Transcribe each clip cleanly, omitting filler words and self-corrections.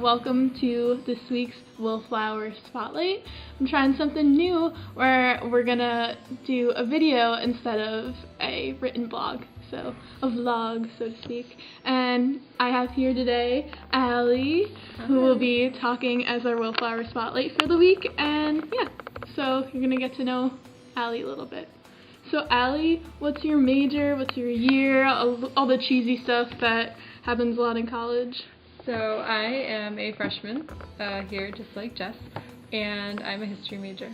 welcome to this week's Willflower Spotlight. I'm trying something new where we're gonna do a video instead of a written blog, so a vlog, so to speak. And I have here today Allie, who will be talking as our Willflower Spotlight for the week, and yeah, so you're gonna get to know Allie a little bit. So Allie, what's your major, what's your year, all the cheesy stuff that happens a lot in college? So I am a freshman here, just like Jess, and I'm a history major.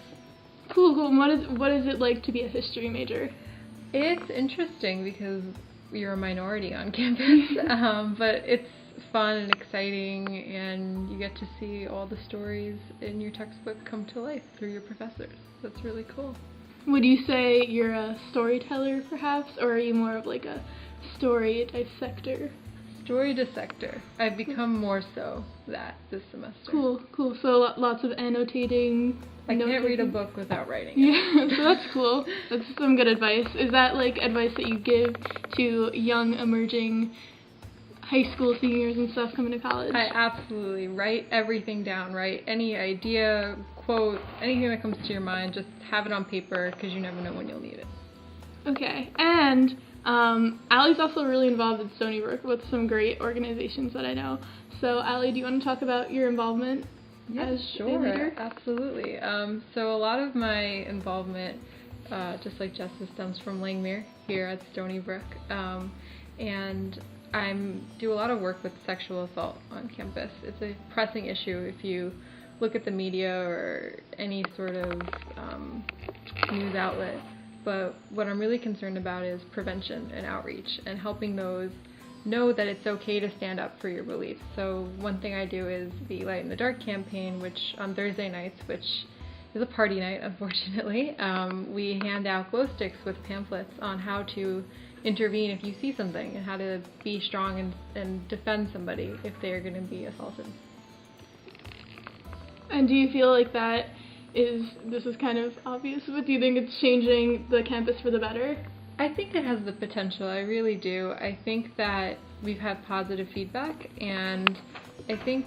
Cool. And what is it like to be a history major? It's interesting because you're a minority on campus, but it's fun and exciting, and you get to see all the stories in your textbook come to life through your professors. That's really cool. Would you say you're a storyteller, perhaps, or are you more of like a story dissector? Story dissector. I've become more so that this semester. Cool. So lots of annotating. I can't read a book without writing it. Yeah, so that's cool. That's some good advice. Is that like advice that you give to young, emerging high school seniors and stuff coming to college? I absolutely. Write everything down. Write any idea, quote, anything that comes to your mind. Just have it on paper because you never know when you'll need it. Okay, and Allie's also really involved in Stony Brook with some great organizations that I know. So Allie, do you want to talk about your involvement as a leader? Absolutely. So a lot of my involvement, just like Jess's, stems from Langmuir here at Stony Brook, and I do a lot of work with sexual assault on campus. It's a pressing issue if you look at the media or any sort of news outlet. But what I'm really concerned about is prevention and outreach and helping those know that it's okay to stand up for your beliefs. So one thing I do is the Light in the Dark campaign, which on Thursday nights, which is a party night, unfortunately, we hand out glow sticks with pamphlets on how to intervene if you see something and how to be strong and defend somebody if they're going to be assaulted. And do you feel like this is kind of obvious, but do you think it's changing the campus for the better? I think it has the potential, I really do. I think that we've had positive feedback, and I think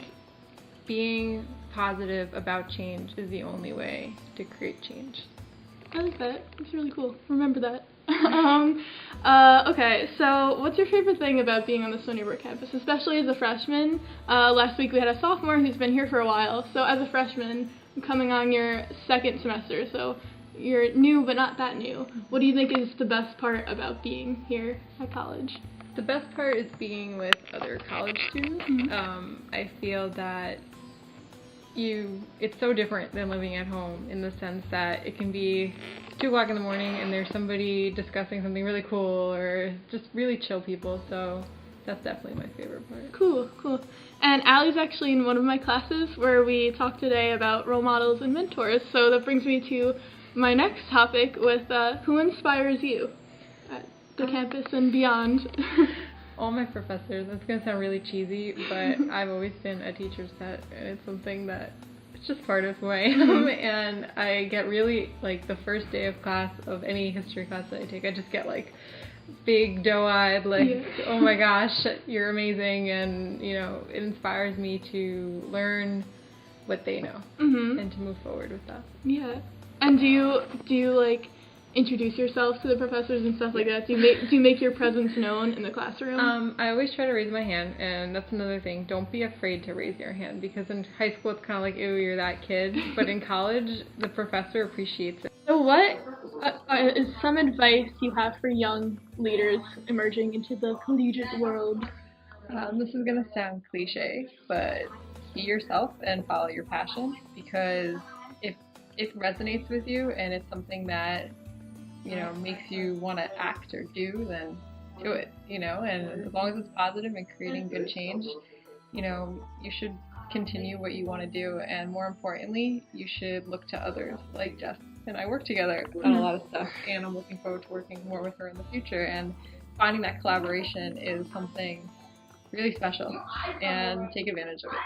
being positive about change is the only way to create change. I like that. It's really cool. Remember that. Okay, so what's your favorite thing about being on the Stony Brook campus, especially as a freshman? Last week we had a sophomore who's been here for a while, so as a freshman, coming on your second semester, so you're new but not that new. What do you think is the best part about being here at college? The best part is being with other college students. I feel that it's so different than living at home in the sense that it can be 2 o'clock in the morning and there's somebody discussing something really cool or just really chill people, so that's definitely my favorite part. Cool. And Allie's actually in one of my classes where we talked today about role models and mentors, so that brings me to my next topic with who inspires you at the campus and beyond? All my professors. That's going to sound really cheesy, but I've always been a teacher's pet, and it's something that it's just part of who I am, and I get really, like, the first day of class, of any history class that I take, I just get, like, big doe-eyed, like, oh my gosh, you're amazing, and, you know, it inspires me to learn what they know and to move forward with that. Yeah. And do you like introduce yourself to the professors and stuff like that? Do you make your presence known in the classroom? I always try to raise my hand, and that's another thing. Don't be afraid to raise your hand, because in high school it's kind of like, ew, you're that kid, but in college the professor appreciates it. So what is some advice you have for young leaders emerging into the collegiate world? This is going to sound cliche, but be yourself and follow your passion, because if it resonates with you and it's something that, you know, makes you want to act or do, then do it, you know, and as long as it's positive and creating good change, you know, you should continue what you want to do, and more importantly, you should look to others. Like Jess and I work together on a lot of stuff, and I'm looking forward to working more with her in the future, and finding that collaboration is something really special, and take advantage of it.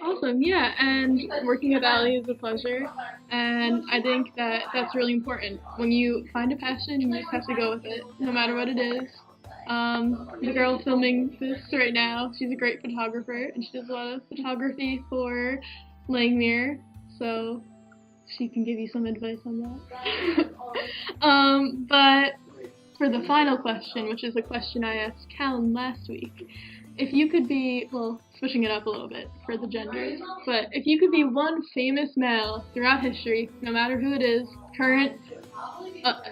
Awesome, yeah, and working with Allie is a pleasure, and I think that that's really important. When you find a passion, you just have to go with it, no matter what it is. The girl filming this right now, she's a great photographer, and she does a lot of photography for Langmuir, so she can give you some advice on that. But for the final question, which is a question I asked Callum last week, if you could be, well, switching it up a little bit for the genders, but if you could be one famous male throughout history, no matter who it is, current,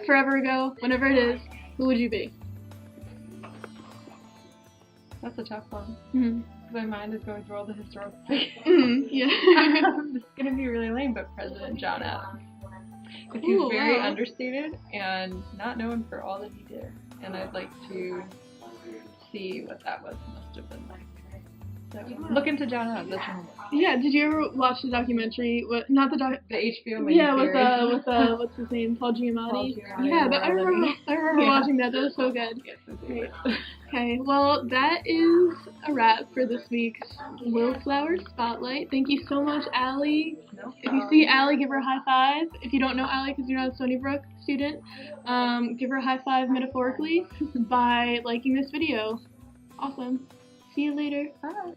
forever ago, whenever it is, who would you be? That's a tough one. Mm-hmm. My mind is going through all the historical things. Yeah. This is going to be really lame, but President John Adams. Because he was very understated and not known for all that he did. And I'd like to see what that must have been like. So look into John Adams. That's your homework. Yeah, did you ever watch the documentary? Not the The HBO miniseries. Yeah, with what's his name, Paul Giamatti. Yeah, I remember watching that. That was so good. Yes, great. Okay, well, that is a wrap for this week's Wildflower Spotlight. Thank you so much, Allie. No If you see Allie, give her a high five. If you don't know Allie because you're not a Stony Brook student, give her a high five metaphorically by liking this video. Awesome. See you later. Bye.